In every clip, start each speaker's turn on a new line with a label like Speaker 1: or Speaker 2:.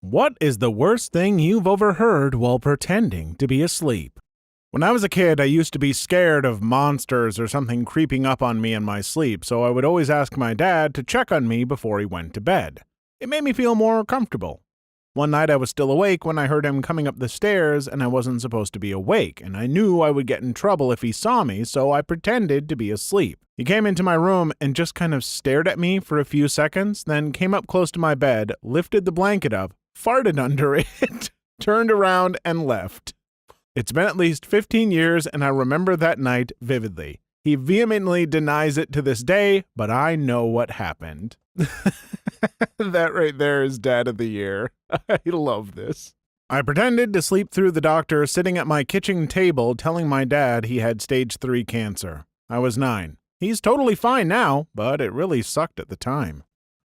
Speaker 1: What is the worst thing you've overheard while pretending to be asleep? When I was a kid, I used to be scared of monsters or something creeping up on me in my sleep, so I would always ask my dad to check on me before he went to bed. It made me feel more comfortable. One night I was still awake when I heard him coming up the stairs, and I wasn't supposed to be awake, and I knew I would get in trouble if he saw me, so I pretended to be asleep. He came into my room and just kind of stared at me for a few seconds, then came up close to my bed, lifted the blanket up, farted under it, turned around, and left. It's been at least 15 years, and I remember that night vividly. He vehemently denies it to this day, but I know what happened. That right there is Dad of the Year. I love this. I pretended to sleep through the doctor sitting at my kitchen table telling my dad he had stage 3 cancer. I was 9. He's totally fine now, but it really sucked at the time.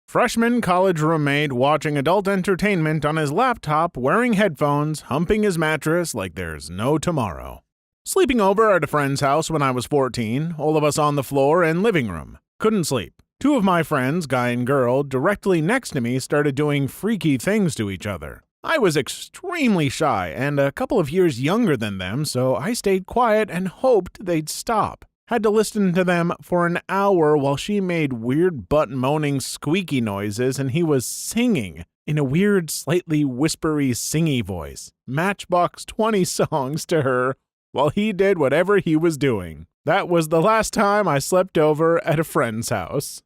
Speaker 1: Freshman college roommate watching adult entertainment on his laptop, wearing headphones, humping his mattress like there's no tomorrow. Sleeping over at a friend's house when I was 14, all of us on the floor and living room. Couldn't sleep. Two of my friends, guy and girl, directly next to me started doing freaky things to each other. I was extremely shy and a couple of years younger than them, so I stayed quiet and hoped they'd stop. Had to listen to them for an hour while she made weird butt-moaning squeaky noises and he was singing in a weird, slightly whispery, singy voice. Matchbox 20 songs to her while he did whatever he was doing. That was the last time I slept over at a friend's house.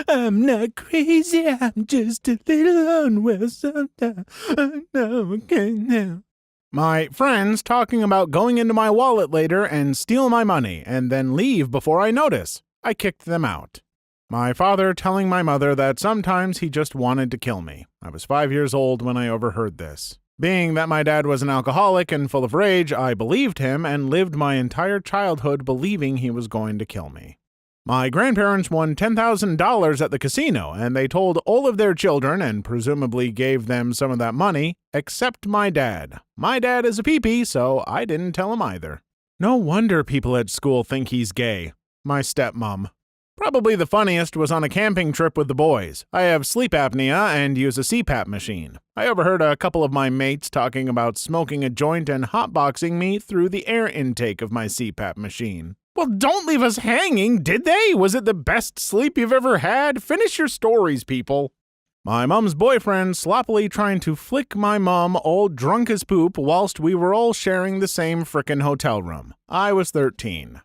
Speaker 1: I'm not crazy, I'm just a little unwell sometimes. I know I can't now. My friends talking about going into my wallet later and steal my money and then leave before I notice. I kicked them out. My father telling my mother that sometimes he just wanted to kill me. I was 5 years old when I overheard this. Being that my dad was an alcoholic and full of rage, I believed him and lived my entire childhood believing he was going to kill me. My grandparents won $10,000 at the casino, and they told all of their children, and presumably gave them some of that money, except my dad. My dad is a peepee, so I didn't tell him either. No wonder people at school think he's gay. My stepmom. Probably the funniest was on a camping trip with the boys. I have sleep apnea and use a CPAP machine. I overheard a couple of my mates talking about smoking a joint and hotboxing me through the air intake of my CPAP machine. Well, don't leave us hanging, did they? Was it the best sleep you've ever had? Finish your stories, people. My mom's boyfriend sloppily trying to flick my mom all drunk as poop whilst we were all sharing the same frickin' hotel room. I was 13.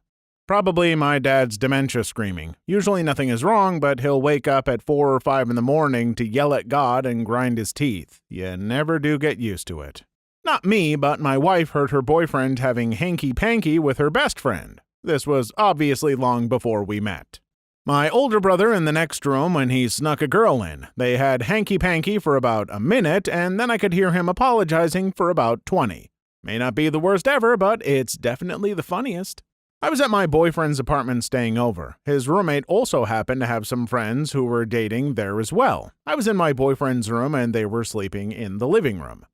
Speaker 1: Probably my dad's dementia screaming. Usually nothing is wrong, but he'll wake up at 4 or 5 in the morning to yell at God and grind his teeth. You never do get used to it. Not me, but my wife heard her boyfriend having Hanky Panky with her best friend. This was obviously long before we met. My older brother in the next room when he snuck a girl in. They had Hanky Panky for about a minute, and then I could hear him apologizing for about 20. May not be the worst ever, but it's definitely the funniest. I was at my boyfriend's apartment staying over. His roommate also happened to have some friends who were dating there as well. I was in my boyfriend's room and they were sleeping in the living room.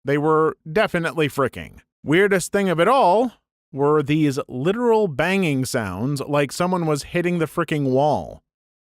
Speaker 1: They were definitely fricking. Weirdest thing of it all were these literal banging sounds like someone was hitting the fricking wall.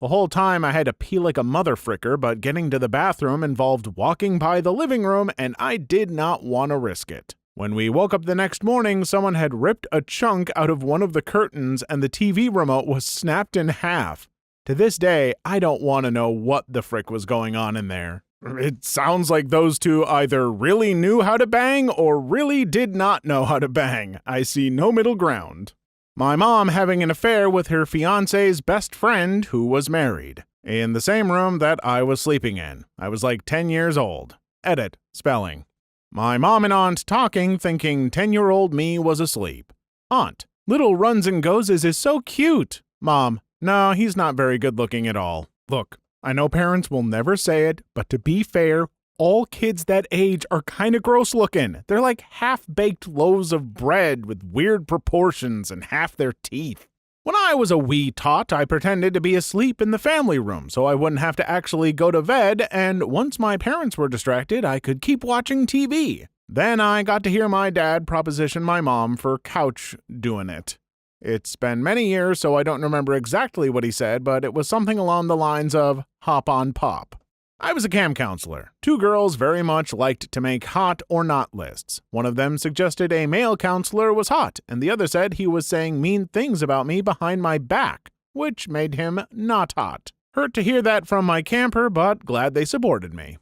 Speaker 1: The whole time I had to pee like a mother fricker, but getting to the bathroom involved walking by the living room and I did not want to risk it. When we woke up the next morning, someone had ripped a chunk out of one of the curtains and the TV remote was snapped in half. To this day, I don't want to know what the frick was going on in there. It sounds like those two either really knew how to bang or really did not know how to bang. I see no middle ground. My mom having an affair with her fiance's best friend who was married. In the same room that I was sleeping in. I was like 10 years old. Edit. Spelling. My mom and aunt talking, thinking 10-year-old me was asleep. Aunt, little runs and goes is so cute. Mom, no, he's not very good looking at all. Look, I know parents will never say it, but to be fair, all kids that age are kinda gross looking. They're like half-baked loaves of bread with weird proportions and half their teeth. When I was a wee tot, I pretended to be asleep in the family room so I wouldn't have to actually go to bed, and once my parents were distracted, I could keep watching TV. Then I got to hear my dad proposition my mom for couch doing it. It's been many years, so I don't remember exactly what he said, but it was something along the lines of, hop on pop. I was a camp counselor. Two girls very much liked to make hot or not lists. One of them suggested a male counselor was hot, and the other said he was saying mean things about me behind my back, which made him not hot. Hurt to hear that from my camper, but glad they supported me.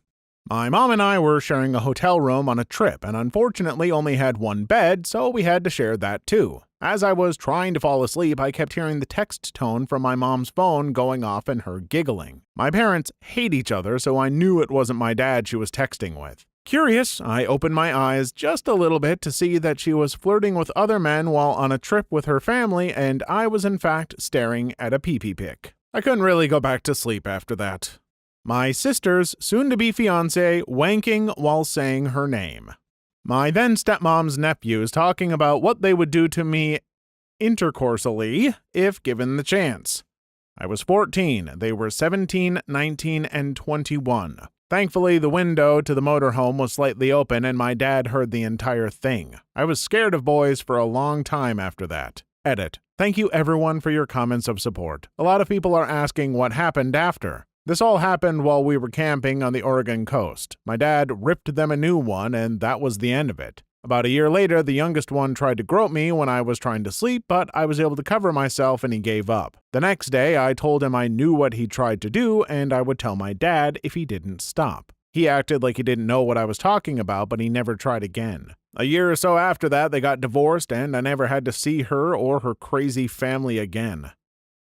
Speaker 1: My mom and I were sharing a hotel room on a trip and unfortunately only had one bed, so we had to share that too. As I was trying to fall asleep, I kept hearing the text tone from my mom's phone going off and her giggling. My parents hate each other, so I knew it wasn't my dad she was texting with. Curious, I opened my eyes just a little bit to see that she was flirting with other men while on a trip with her family, and I was in fact staring at a pee-pee pic. I couldn't really go back to sleep after that. My sister's soon-to-be fiancé wanking while saying her name. My then stepmom's nephews talking about what they would do to me intercourseally if given the chance. I was 14, they were 17, 19, and 21. Thankfully, the window to the motorhome was slightly open and my dad heard the entire thing. I was scared of boys for a long time after that. Edit. Thank you everyone for your comments of support. A lot of people are asking what happened after. This all happened while we were camping on the Oregon coast. My dad ripped them a new one, and that was the end of it. About a year later, the youngest one tried to grope me when I was trying to sleep, but I was able to cover myself and he gave up. The next day, I told him I knew what he tried to do, and I would tell my dad if he didn't stop. He acted like he didn't know what I was talking about, but he never tried again. A year or so after that, they got divorced, and I never had to see her or her crazy family again.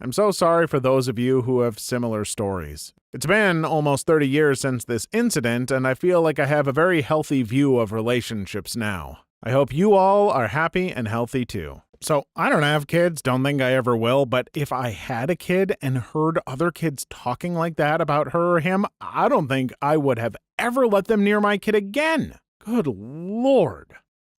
Speaker 1: I'm so sorry for those of you who have similar stories. It's been almost 30 years since this incident, and I feel like I have a very healthy view of relationships now. I hope you all are happy and healthy too. So, I don't have kids, don't think I ever will, but if I had a kid and heard other kids talking like that about her or him, I don't think I would have ever let them near my kid again. Good Lord.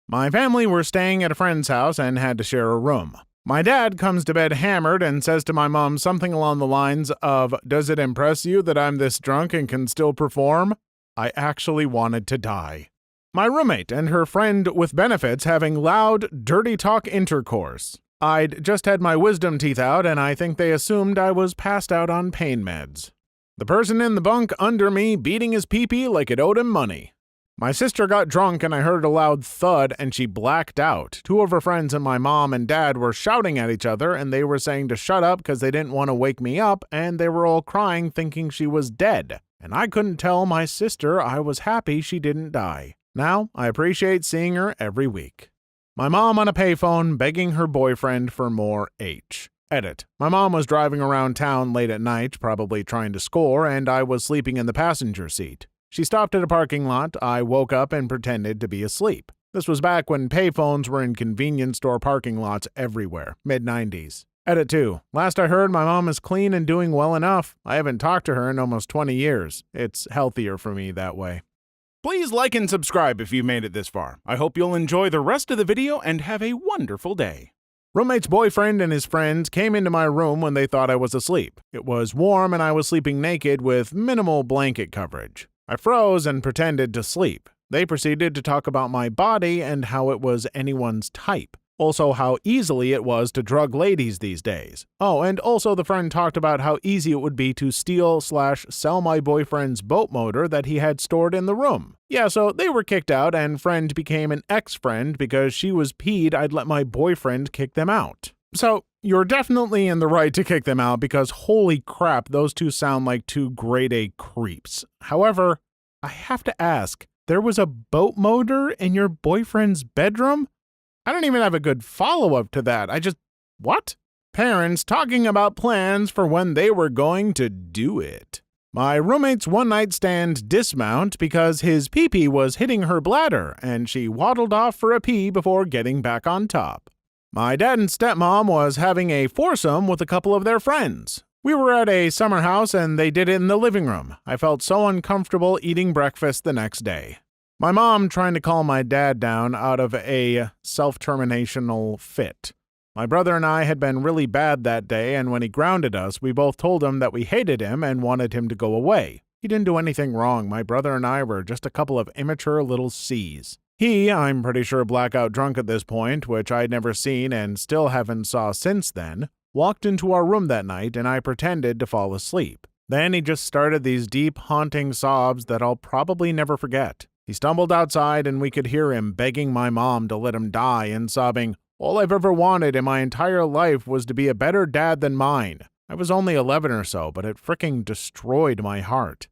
Speaker 1: My family were staying at a friend's house and had to share a room. My dad comes to bed hammered and says to my mom something along the lines of, "Does it impress you that I'm this drunk and can still perform?" I actually wanted to die. My roommate and her friend with benefits having loud, dirty talk intercourse. I'd just had my wisdom teeth out and I think they assumed I was passed out on pain meds. The person in the bunk under me beating his pee-pee like it owed him money. My sister got drunk and I heard a loud thud and she blacked out. Two of her friends and my mom and dad were shouting at each other and they were saying to shut up because they didn't want to wake me up and they were all crying thinking she was dead. And I couldn't tell my sister I was happy she didn't die. Now, I appreciate seeing her every week. My mom on a payphone begging her boyfriend for more H. Edit. My mom was driving around town late at night, probably trying to score, and I was sleeping in the passenger seat. She stopped at a parking lot, I woke up and pretended to be asleep. This was back when payphones were in convenience store parking lots everywhere, mid-90s. Edit 2. Last I heard, my mom is clean and doing well enough. I haven't talked to her in almost 20 years. It's healthier for me that way. Please like and subscribe if you made it this far. I hope you'll enjoy the rest of the video and have a wonderful day. Roommate's boyfriend and his friends came into my room when they thought I was asleep. It was warm and I was sleeping naked with minimal blanket coverage. I froze and pretended to sleep. They proceeded to talk about my body and how it was anyone's type. Also how easily it was to drug ladies these days. Oh, and also the friend talked about how easy it would be to steal/sell my boyfriend's boat motor that he had stored in the room. Yeah, so they were kicked out and friend became an ex-friend because she was peed I'd let my boyfriend kick them out. So, you're definitely in the right to kick them out because holy crap, those two sound like two grade A creeps. However, I have to ask, there was a boat motor in your boyfriend's bedroom? I don't even have a good follow-up to that. What? Parents talking about plans for when they were going to do it. My roommate's one-night stand dismount because his pee-pee was hitting her bladder and she waddled off for a pee before getting back on top. My dad and stepmom was having a foursome with a couple of their friends. We were at a summer house and they did it in the living room. I felt so uncomfortable eating breakfast the next day. My mom trying to calm my dad down out of a self-terminational fit. My brother and I had been really bad that day, and when he grounded us, we both told him that we hated him and wanted him to go away. He didn't do anything wrong. My brother and I were just a couple of immature little C's. He, I'm pretty sure blackout drunk at this point, which I'd never seen and still haven't saw since then, walked into our room that night and I pretended to fall asleep. Then he just started these deep, haunting sobs that I'll probably never forget. He stumbled outside and we could hear him begging my mom to let him die and sobbing, "All I've ever wanted in my entire life was to be a better dad than mine." I was only 11 or so, but it fricking destroyed my heart.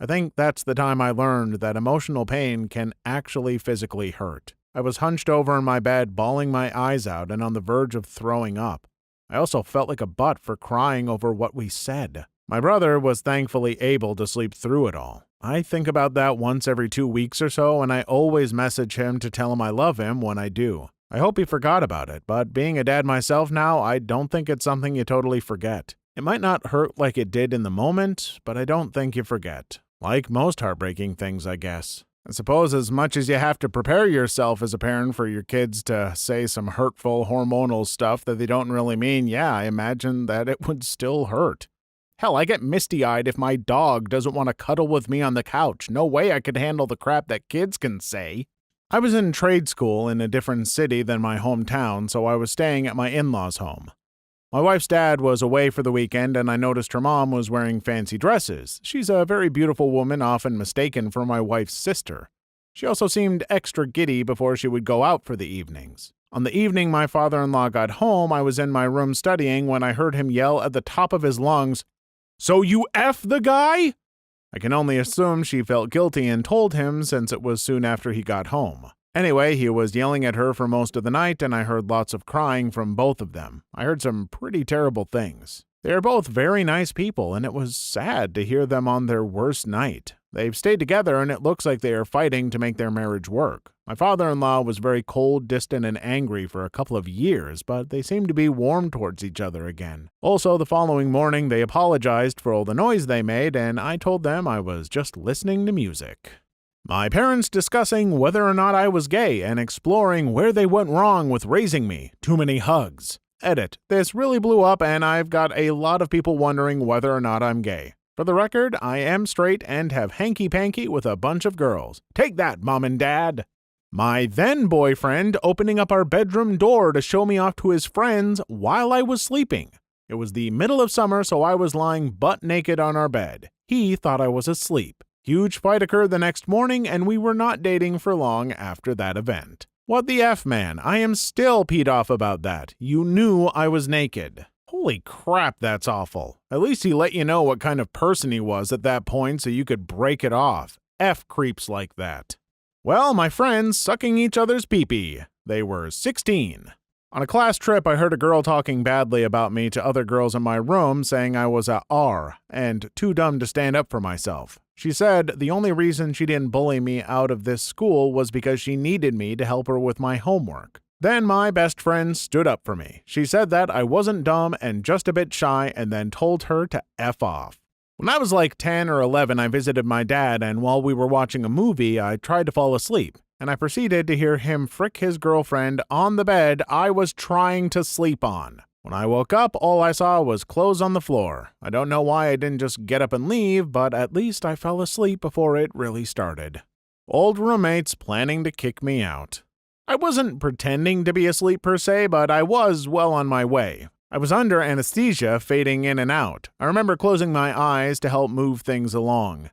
Speaker 1: I think that's the time I learned that emotional pain can actually physically hurt. I was hunched over in my bed, bawling my eyes out and on the verge of throwing up. I also felt like a butt for crying over what we said. My brother was thankfully able to sleep through it all. I think about that once every 2 weeks or so, and I always message him to tell him I love him when I do. I hope he forgot about it, but being a dad myself now, I don't think it's something you totally forget. It might not hurt like it did in the moment, but I don't think you forget. Like most heartbreaking things, I guess. I suppose as much as you have to prepare yourself as a parent for your kids to say some hurtful hormonal stuff that they don't really mean, yeah, I imagine that it would still hurt. Hell, I get misty-eyed if my dog doesn't want to cuddle with me on the couch. No way I could handle the crap that kids can say. I was in trade school in a different city than my hometown, so I was staying at my in-laws' home. My wife's dad was away for the weekend, and I noticed her mom was wearing fancy dresses. She's a very beautiful woman, often mistaken for my wife's sister. She also seemed extra giddy before she would go out for the evenings. On the evening my father-in-law got home, I was in my room studying when I heard him yell at the top of his lungs, "So you F the guy?" I can only assume she felt guilty and told him since it was soon after he got home. Anyway, he was yelling at her for most of the night, and I heard lots of crying from both of them. I heard some pretty terrible things. They are both very nice people, and it was sad to hear them on their worst night. They've stayed together, and it looks like they are fighting to make their marriage work. My father-in-law was very cold, distant, and angry for a couple of years, but they seem to be warm towards each other again. Also, the following morning, they apologized for all the noise they made, and I told them I was just listening to music. My parents discussing whether or not I was gay and exploring where they went wrong with raising me. Too many hugs. Edit. This really blew up and I've got a lot of people wondering whether or not I'm gay. For the record, I am straight and have hanky panky with a bunch of girls. Take that, Mom and Dad. My then boyfriend opening up our bedroom door to show me off to his friends while I was sleeping. It was the middle of summer, so I was lying butt naked on our bed. He thought I was asleep. Huge fight occurred the next morning, and we were not dating for long after that event. What the F, man? I am still peed off about that. You knew I was naked. Holy crap, that's awful. At least he let you know what kind of person he was at that point so you could break it off. F creeps like that. Well, my friends sucking each other's pee-pee. They were 16. On a class trip, I heard a girl talking badly about me to other girls in my room, saying I was a R and too dumb to stand up for myself. She said the only reason she didn't bully me out of this school was because she needed me to help her with my homework. Then my best friend stood up for me. She said that I wasn't dumb and just a bit shy and then told her to F off. When I was like 10 or 11, I visited my dad, and while we were watching a movie, I tried to fall asleep, and I proceeded to hear him frick his girlfriend on the bed I was trying to sleep on. When I woke up, all I saw was clothes on the floor. I don't know why I didn't just get up and leave, but at least I fell asleep before it really started. Old roommates planning to kick me out. I wasn't pretending to be asleep per se, but I was well on my way. I was under anesthesia, fading in and out. I remember closing my eyes to help move things along.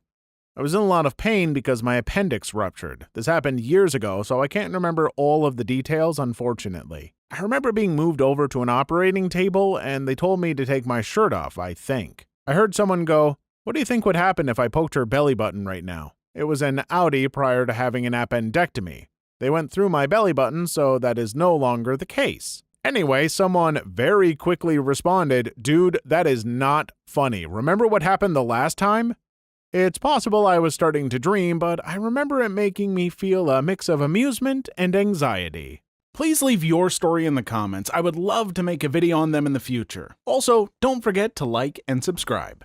Speaker 1: I was in a lot of pain because my appendix ruptured. This happened years ago, so I can't remember all of the details, unfortunately. I remember being moved over to an operating table, and they told me to take my shirt off, I think. I heard someone go, "What do you think would happen if I poked her belly button right now?" It was an Audi prior to having an appendectomy. They went through my belly button, so that is no longer the case. Anyway, someone very quickly responded, "Dude, that is not funny. Remember what happened the last time?" It's possible I was starting to dream, but I remember it making me feel a mix of amusement and anxiety. Please leave your story in the comments. I would love to make a video on them in the future. Also, don't forget to like and subscribe.